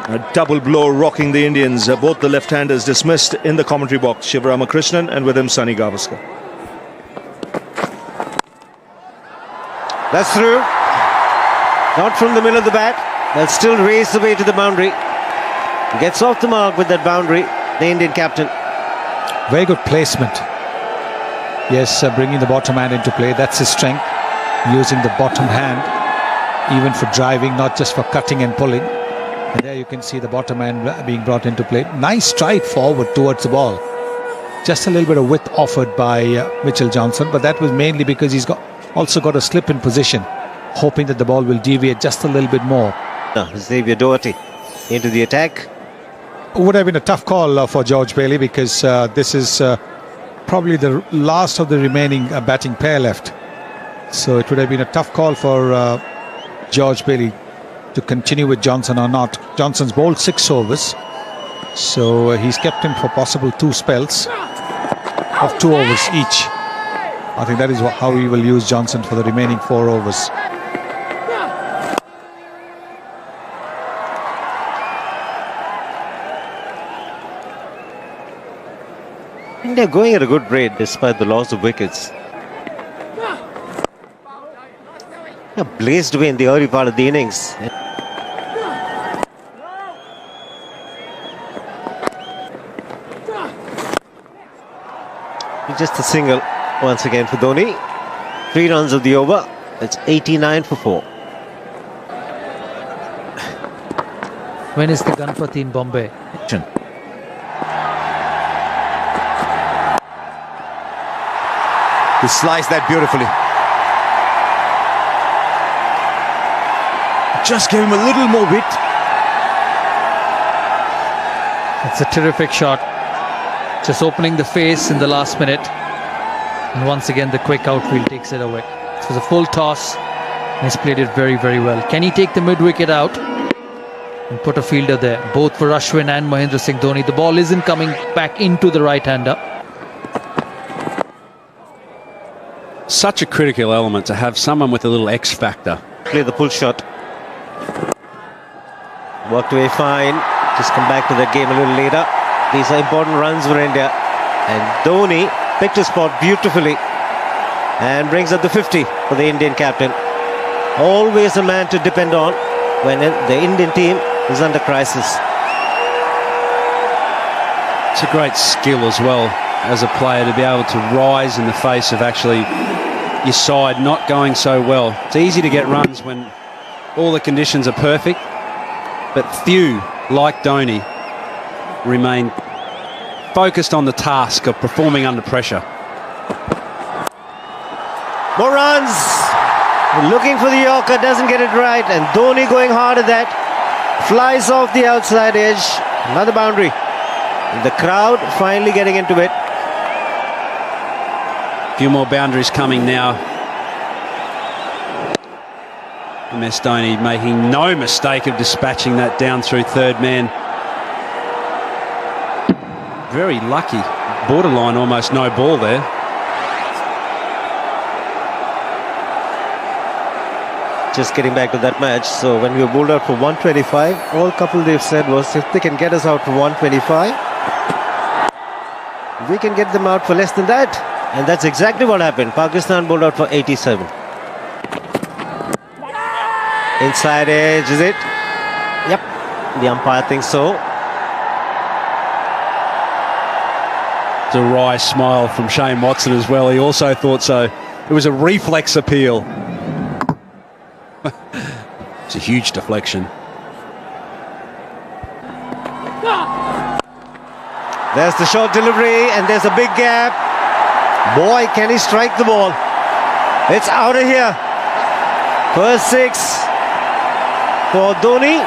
A double blow rocking the Indians. Both the left-handers dismissed in the commentary box. Shivaramakrishnan and with him Sunny Gavaskar. That's through. Not from the middle of the bat. They'll still race the way to the boundary. Gets off the mark with that boundary, the Indian captain. Very good placement. Yes, bringing the bottom hand into play. That's his strength. Using the bottom hand, even for driving, not just for cutting and pulling. And there you can see the bottom hand being brought into play. Nice stride forward towards the ball. Just a little bit of width offered by Mitchell Johnson, but that was mainly because he's also got a slip in position, hoping that the ball will deviate just a little bit more. Xavier Doherty into the attack. Would have been a tough call for George Bailey, because this is probably the last of the remaining batting pair left. So it would have been a tough call for George Bailey to continue with Johnson or not. Johnson's bowled 6 overs, so he's kept him for possible 2 spells of 2 overs each. I think that is how he will use Johnson for the remaining 4 overs. They're going at a good rate despite the loss of wickets. Blazed away in the early part of the innings. Just a single once again for Dhoni. 3 runs of the over. It's 89 for 4. When is the Ganpati in Bombay? He sliced that beautifully. Just give him a little more width. It's a terrific shot. Just opening the face in the last minute. And once again, the quick outfield takes it away. It was a full toss. And he's played it very, very well. Can he take the mid-wicket out and put a fielder there? Both for Ashwin and Mahendra Singh Dhoni. The ball isn't coming back into the right-hander. Such a critical element to have someone with a little X factor. Play the pull shot. Worked away fine. Just come back to that game a little later. These are important runs for India. And Dhoni picked his spot beautifully and brings up the 50 for the Indian captain. Always a man to depend on when the Indian team is under crisis. It's a great skill as well as a player to be able to rise in the face of actually your side not going so well. It's easy to get runs when all the conditions are perfect, but few, like Dhoni, remain focused on the task of performing under pressure. More runs. Looking for the Yorker, doesn't get it right, and Dhoni going hard at that. Flies off the outside edge. Another boundary. The crowd finally getting into it. A few more boundaries coming now. MS Dhoni making no mistake of dispatching that down through third man. Very lucky. Borderline almost no ball there. Just getting back to that match. So when we were bowled out for 125, all couple they've said was if they can get us out for 125, we can get them out for less than that. And that's exactly what happened. Pakistan bowled out for 87. Inside edge, is it? Yep. The umpire thinks so. It's a wry smile from Shane Watson as well. He also thought so. It was a reflex appeal. It's a huge deflection. There's the short delivery, and there's a big gap. Boy, can he strike the ball. It's out of here. First 6 for Dhoni.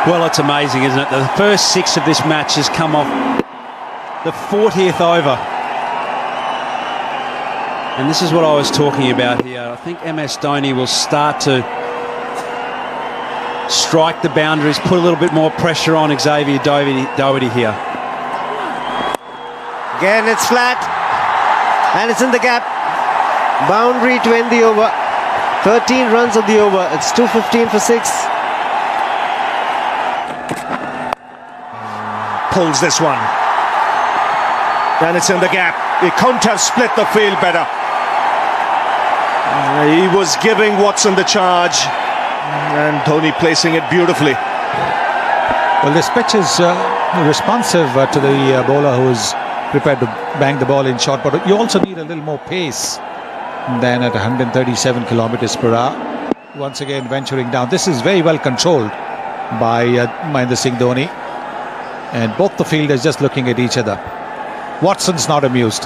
Well, it's amazing, isn't it? The first 6 of this match has come off the 40th over. And this is what I was talking about here. I think MS Dhoni will start to strike the boundaries, put a little bit more pressure on Xavier Doherty here. Again, it's flat. And it's in the gap. Boundary to end the over. 13 runs on the over. It's 215 for 6. Pulls this one. And it's in the gap. He couldn't have split the field better. He was giving Watson the charge. And Dhoni placing it beautifully. Well, this pitch is responsive to the bowler who is prepared to bang the ball in short, but you also need a little more pace than at 137 kilometers per hour. Once again venturing down. This is very well controlled by Mahendra Singh Dhoni, and both the fielders just looking at each other. Watson's not amused.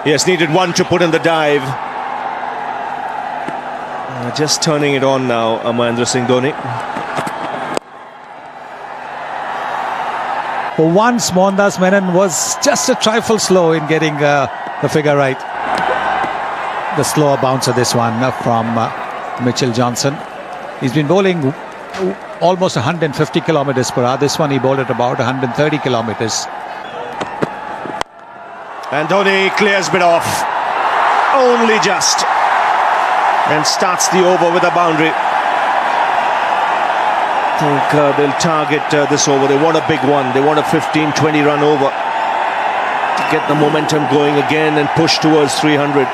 Yes, needed one to put in the dive. Just turning it on now, Mahendra Singh Dhoni. For once, Mohandas Menon was just a trifle slow in getting the figure right. The slower bouncer, this one from Mitchell Johnson. He's been bowling almost 150 kilometers per hour. This one he bowled at about 130 kilometers. And Dhoni clears it off. Only just. And starts the over with a boundary. I think they'll target this over. They want a big one. They want a 15-20 run over to get the momentum going again and push towards 300.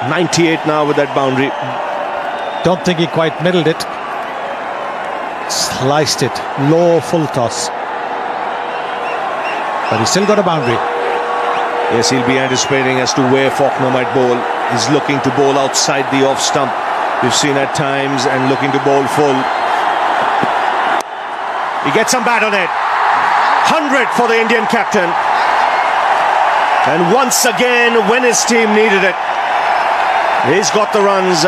98 now with that boundary. Don't think he quite middled it. Sliced it. Low full toss. But he's still got a boundary. Yes, he'll be anticipating as to where Faulkner might bowl. He's looking to bowl outside the off stump. We've seen at times, and looking to bowl full. He gets some bat on it. 100 for the Indian captain. And once again, when his team needed it, he's got the runs.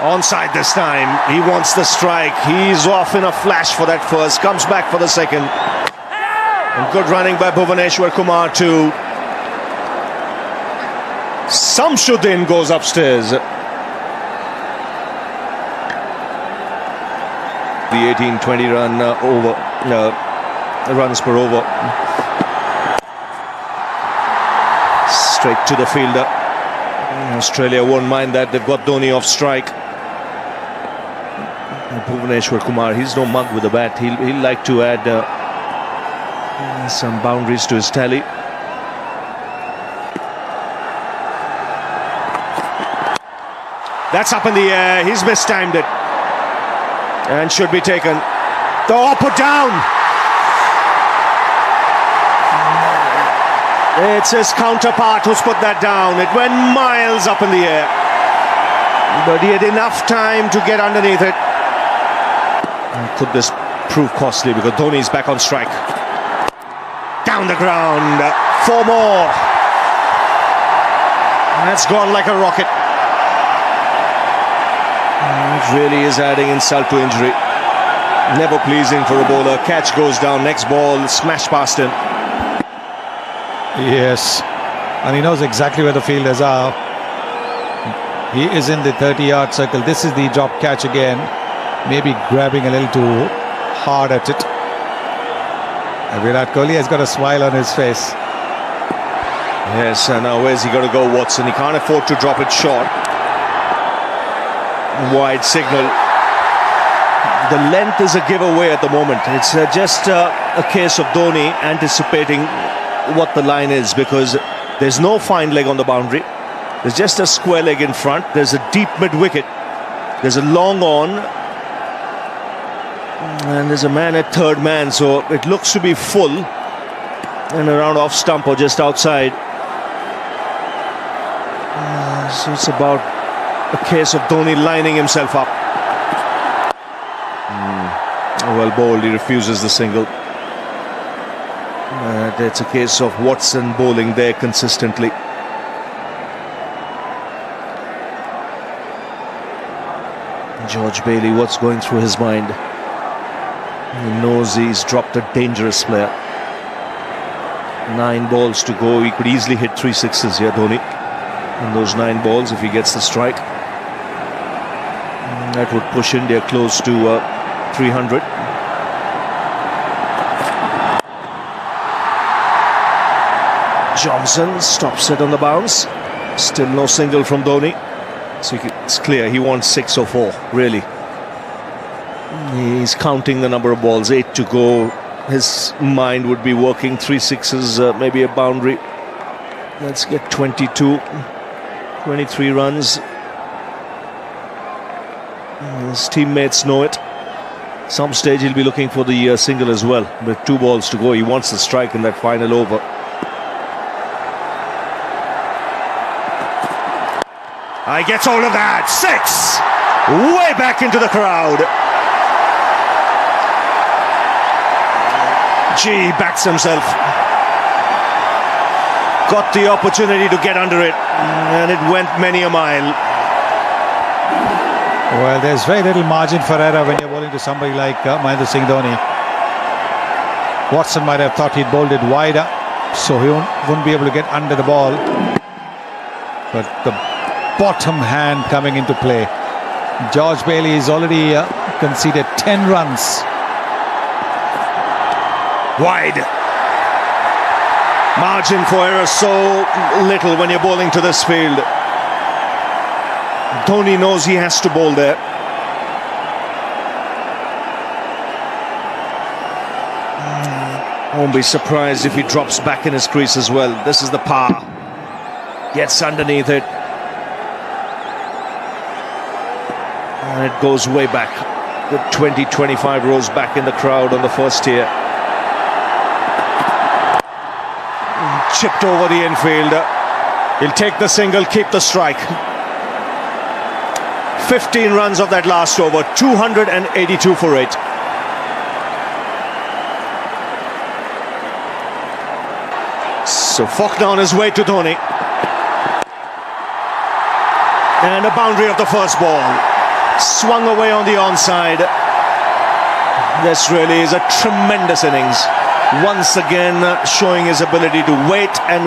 Onside this time. He wants the strike. He's off in a flash for that first. Comes back for the second. And good running by Bhuvaneshwar Kumar too. Samshuddin goes upstairs. The 18-20 run runs per over. Straight to the fielder. Australia won't mind that. They've got Dhoni off strike. Bhuvaneshwar Kumar, he's no mug with the bat. He'll like to add some boundaries to his tally. That's up in the air. He's mistimed it. And should be taken. Oh, put down! It's his counterpart who's put that down. It went miles up in the air. But he had enough time to get underneath it. And could this prove costly, because Dhoni's back on strike. Down the ground. 4 more. That's gone like a rocket. It really is adding insult to injury. Never pleasing for a bowler. Catch goes down. Next ball, smash past him. Yes, and he knows exactly where the fielders are. He is in the 30-yard circle. This is the drop catch again. Maybe grabbing a little too hard at it. And Virat Kohli has got a smile on his face. Yes, and now where's he going to go, Watson? He can't afford to drop it short. Wide signal. The length is a giveaway at the moment. It's just a case of Dhoni anticipating what the line is, because there's no fine leg on the boundary. There's just a square leg in front. There's a deep mid-wicket. There's a long on. And there's a man at third man, so it looks to be full and around off stump or just outside. So it's about a case of Dhoni lining himself up. Well bowled, he refuses the single. It's a case of Watson bowling there consistently. George Bailey, what's going through his mind? He knows he's dropped a dangerous player. 9 balls to go. He could easily hit 3 sixes here, Dhoni. In those 9 balls, if he gets the strike, that would push India close to 300. Johnson stops it on the bounce. Still no single from Dhoni. So it's clear he wants 6 or 4, really. He's counting the number of balls, 8 to go. His mind would be working 3 sixes, maybe a boundary. Let's get 22, 23 runs. His teammates know it. Some stage he'll be looking for the single as well. With 2 balls to go, he wants the strike in that final over. I gets all of that. 6! Way back into the crowd. G backs himself. Got the opportunity to get under it, and it went many a mile. Well, there's very little margin for error when you're bowling to somebody like Mahendra Singh Dhoni. Watson might have thought he'd bowled it wider, so he wouldn't be able to get under the ball. But the bottom hand coming into play. George Bailey has already conceded 10 runs. Wide. Margin for error so little when you're bowling to this field. Dhoni knows he has to bowl there. Won't be surprised if he drops back in his crease as well. This is the power. Gets underneath it. And it goes way back. The 20-25 rows back in the crowd on the first tier. Chipped over the infielder. He'll take the single, keep the strike. 15 runs of that last over, 282 for 8. So Faulkner on his way to Dhoni. And a boundary of the first ball. Swung away on the onside. This really is a tremendous innings. Once again showing his ability to wait and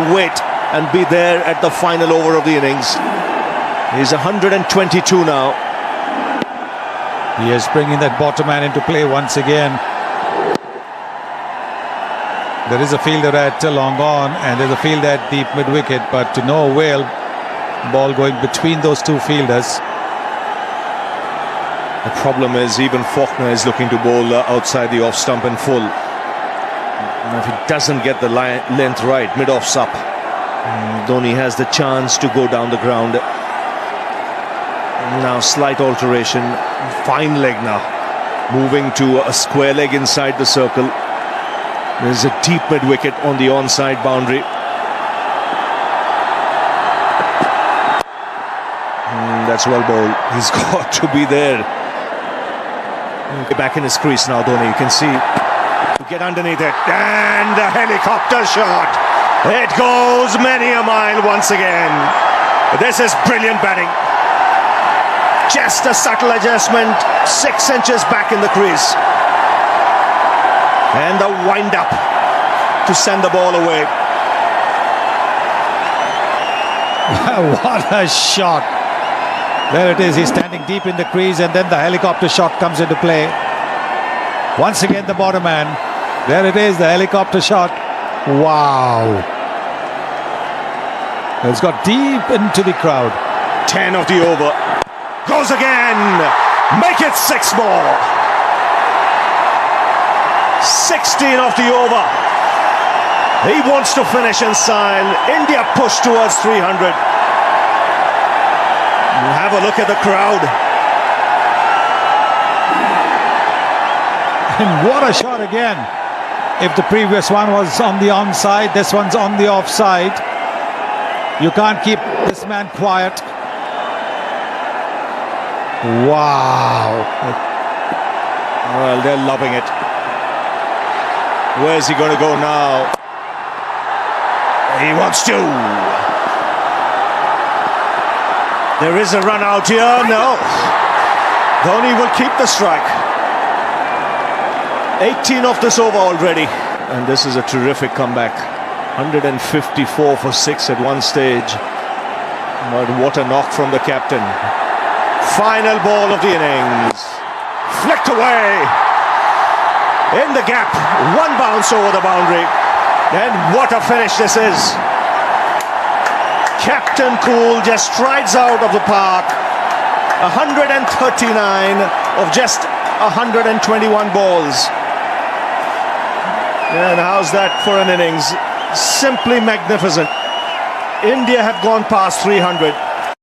be there at the final over of the innings. He's 122 now. He is bringing that bottom man into play once again. There is a fielder at long on and there's a fielder at deep mid-wicket, but to no avail. Ball going between those 2 fielders. The problem is even Faulkner is looking to bowl outside the off stump in full. And if he doesn't get the length right, mid-off's up. Dhoni has the chance to go down the ground. Now slight alteration. Fine leg now. Moving to a square leg inside the circle. There's a deep mid-wicket on the onside boundary. That's well bowled. He's got to be there. Back in his crease now, Dhoni. You can see. Get underneath it. And the helicopter shot. It goes many a mile once again. This is brilliant batting. Just a subtle adjustment. 6 inches back in the crease. And the wind up to send the ball away. What a shot. There it is. He's standing deep in the crease and then the helicopter shot comes into play. Once again the bottom man. There it is, the helicopter shot. Wow. It's got deep into the crowd. 10 of the over. Goes again. Make it 6 more. 16 of the over. He wants to finish in style. India push towards 300. Have a look at the crowd. And what a shot again. If the previous one was on the onside, this one's on the offside. You can't keep this man quiet. Wow. Well, they're loving it. Where's he going to go now? He wants to. There is a run out here. No. Dhoni will keep the strike. 18 of this over already. And this is a terrific comeback. 154 for 6 at one stage. But what a knock from the captain. Final ball of the innings. Flicked away. In the gap. One bounce over the boundary. And what a finish this is. and cool, just strides out of the park. 139 of just 121 balls. And how's that for an innings? Simply magnificent. India have gone past 300.